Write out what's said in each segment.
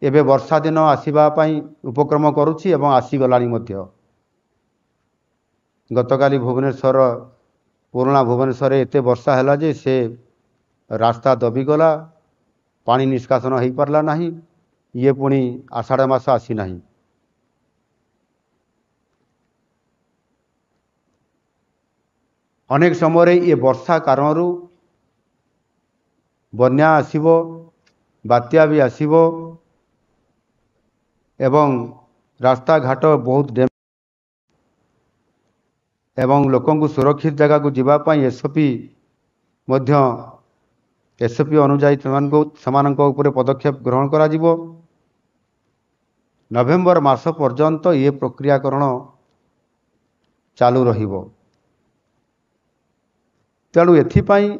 एबे वर्षा दिन आसीबा पई उपक्रम करुछि एवं आसीगलाणी मध्य। गतकाली भुवनेश्वर पुराणा भुवनेश्वर एते वर्षा हैला जे से रास्ता दबिगला, पानी निष्कासन हो पारला नहीं। ये पुणी आषाढ़ मास आसी नहीं। अनेक समय ये वर्षा कारण बन्या आसीबो, बात्या भी आसीबो एवं रास्ता घाट बहुत डैमेज एवं लोकंकु सुरक्षित जगह को जीवाई एसओपी एसओपी अनुजाई सेमानक उपरे पदक्षेप ग्रहण करा जिवो। नवेम्बर मास पर्यंत ये प्रक्रियाकरण चालू रहिबो। तेणु एथिपाई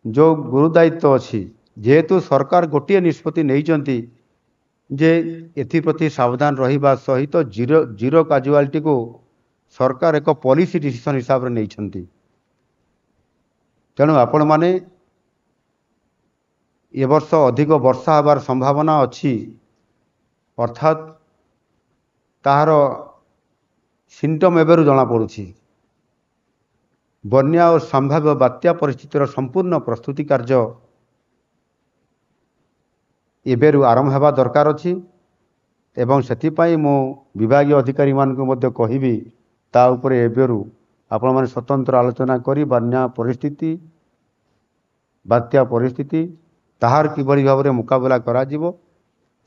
जो गुरुदायित्व अच्छी जेहेतु सरकार गोटे निष्पत्ति नहीं जे एप्रति सावधान रहिबा सहित जीरो काजुआलिटी को सरकार एक पॉलिसी डिसीजन हिसाब से नहीं। तेणु आपण माने ए वर्ष अधिक वर्षा हबार संभावना अच्छी, अर्थात ताहार सिम्पटम एवं जना पड़ुछि। बन्या और संभाव्य बात्या परिस्थितिर संपूर्ण प्रस्तुति कार्य एबेरु आरंभ हेबा दरकार अछि एवं सेथिपाई मो विभागीय अधिकारी मानक मध्य कहिबी ता उपरे एबेरु आपण माने स्वतंत्र आलोचना करी बन्या परिस्थिति बात्या परिस्थिति ताहार किभଳି भाव मुकाबला करा जिवो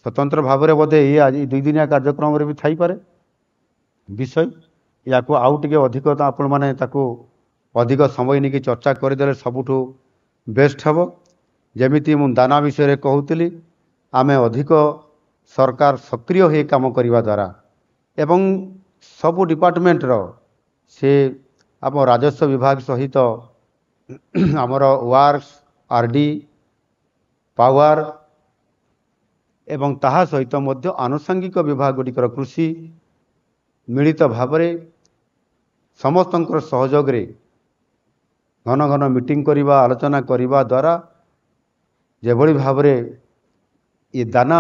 स्वतंत्र भाव में बोधे ये आज 2 दिनिया कार्यक्रम भी थाई पारे विषय या आउ टिके अधिक आपण माने ताको अधिक समय नहीं चर्चा करदे सबुठू बेस्ट हम। जमीती मु दाना विषय कहूली आमे अधिक सरकार सक्रिय हो काम करने द्वारा एवं सबू डिपार्टमेंट रो से आम राजस्व विभाग सहित आमर वार्स आरडी पावर एवं ताहा सहित मध्य आनुषंगिक विभाग गुड़िकर कृषि मिलित भाव समस्त सहयोग रे घन घन मीटिंग करवा आलोचना करने द्वारा जेभली भाव ये दाना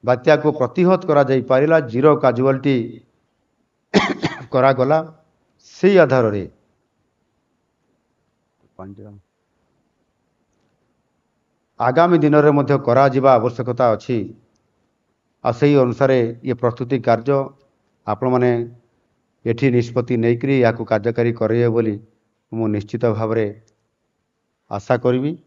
बात्या को प्रतिहत करा जाई पारिला जीरो काजुआलिटी करागला से आधार रे आगामी दिन में मध्य करा जिबा आवश्यकता अच्छी आ सही अनुसार ये प्रस्तुति कार्य आपण माने एठी निष्पत्ति नहीं या कार्यकारी करेंगे बोली मु निश्चित भाव आशा करी।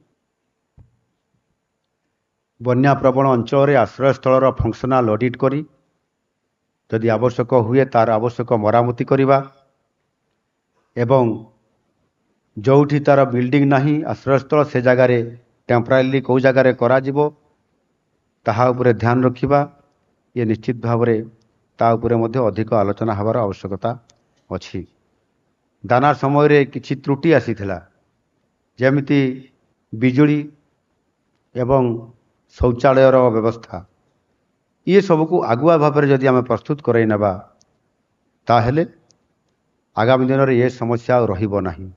बन्या प्रवण अंचल आश्रयस्थल फंक्शनाल ऑडिट करी जदि आवश्यक हुए तार आवश्यक मरामती करवा एवं जोठी तार बिल्डिंग नहीं आश्रयस्थल से जगार टेम्परारी कौ जगार करा जिवो ताहा उपरे ध्यान रखिबा ये निश्चित भाव ता उपरे मध्य अधिक आलोचना हबार आवश्यकता अछि। दाना समय रे किछि त्रुटि आसीथिला जेमिति बिजुली एवं शौचालयर व्यवस्था ये सबको आगुआ भाव में जदि आम प्रस्तुत करई नबा ताहेले आगामी दिन में ये समस्या रहिबो नहीं।